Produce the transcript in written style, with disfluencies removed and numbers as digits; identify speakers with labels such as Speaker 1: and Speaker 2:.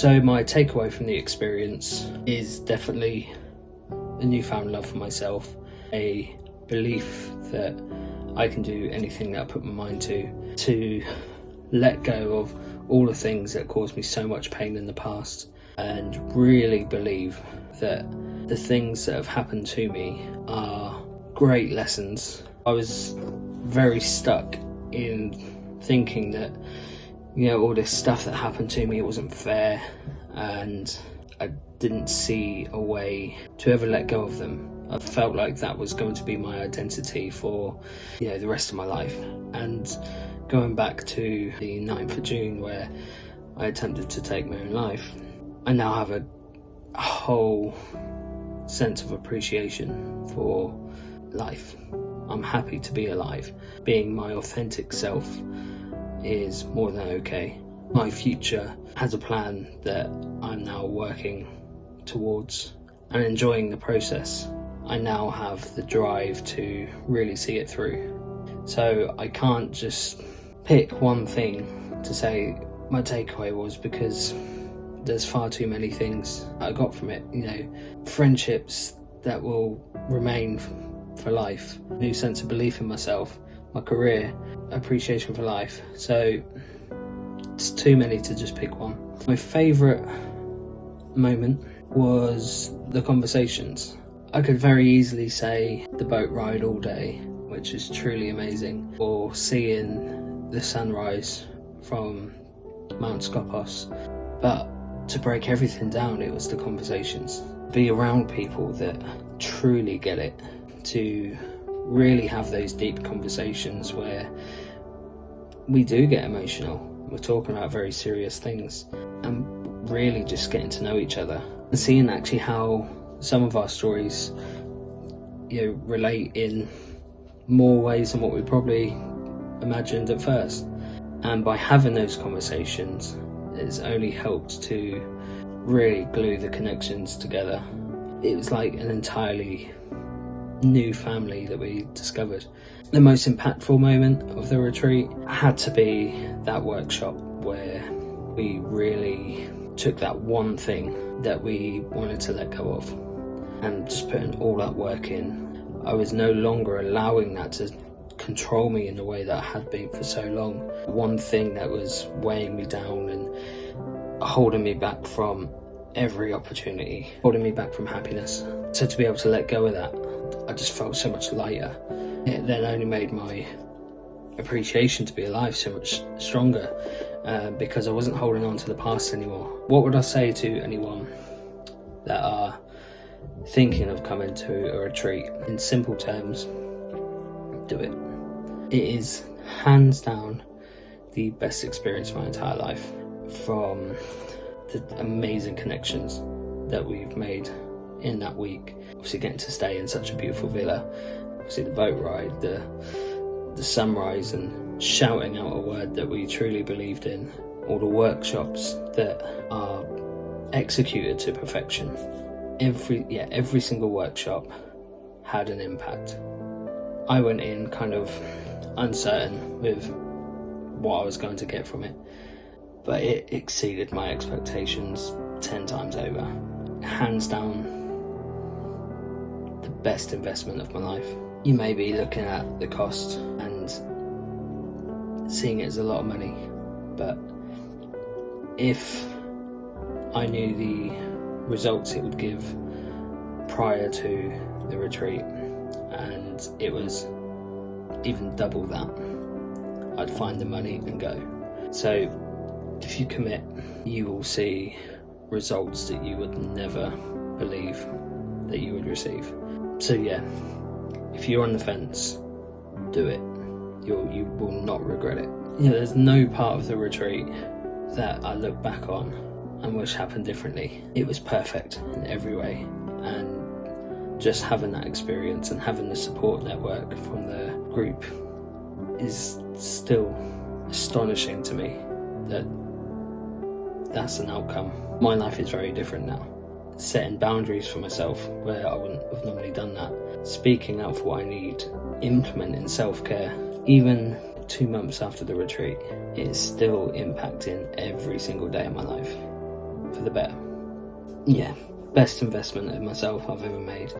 Speaker 1: So my takeaway from the experience is definitely a newfound love for myself, a belief that I can do anything that I put my mind to let go of all the things that caused me so much pain in the past, and really believe that the things that have happened to me are great lessons. I was very stuck in thinking that, you know, all this stuff that happened to me, it wasn't fair, and I didn't see a way to ever let go of them. I felt like that was going to be my identity for, you know, the rest of my life. And going back to the 9th of June where I attempted to take my own life, I now have a whole sense of appreciation for life. I'm happy to be alive. Being my authentic self is more than okay. My future has a plan that I'm now working towards and enjoying the process. I now have the drive to really see it through. So I can't just pick one thing to say my takeaway was, because there's far too many things I got from it. You know, friendships that will remain for life, new sense of belief in myself, my career, appreciation for life. So it's too many to just pick one. My favourite moment was the conversations. I could very easily say the boat ride all day, which is truly amazing, or seeing the sunrise from Mount Skopos, but to break everything down, it was the conversations. Be around people that truly get it, to really have those deep conversations where we do get emotional. We're talking about very serious things and really just getting to know each other and seeing actually how some of our stories, you know, relate in more ways than what we probably imagined at first. And by having those conversations, it's only helped to really glue the connections together. It was like an entirely new family that we discovered. The most impactful moment of the retreat had to be that workshop where we really took that one thing that we wanted to let go of and just putting all that work in. I was no longer allowing that to control me in the way that I had been for so long. One thing that was weighing me down and holding me back from every opportunity, holding me back from happiness. So to be able to let go of that, I just felt so much lighter. It then only made my appreciation to be alive so much stronger, because I wasn't holding on to the past anymore. What would I say to anyone that are thinking of coming to a retreat? In simple terms, do it. It is hands down the best experience of my entire life, from the amazing connections that we've made in that week. Obviously getting to stay in such a beautiful villa, obviously the boat ride, the sunrise, and shouting out a word that we truly believed in, all the workshops that are executed to perfection. Every single workshop had an impact. I went in kind of uncertain with what I was going to get from it, but it exceeded my expectations 10 times over. Hands down, the best investment of my life. You may be looking at the cost and seeing it as a lot of money, but if I knew the results it would give prior to the retreat, and it was even double that, I'd find the money and go. So if you commit, you will see results that you would never believe that you would receive. So yeah, if you're on the fence, do it. You will not regret it. You know, there's no part of the retreat that I look back on and wish happened differently. It was perfect in every way, and just having that experience and having the support network from the group is still astonishing to me that that's an outcome. My life is very different now. Setting boundaries for myself where I wouldn't have normally done that. Speaking out for what I need. Implementing self-care. Even 2 months after the retreat, it is still impacting every single day of my life for for the better. Yeah, best investment in myself I've ever made.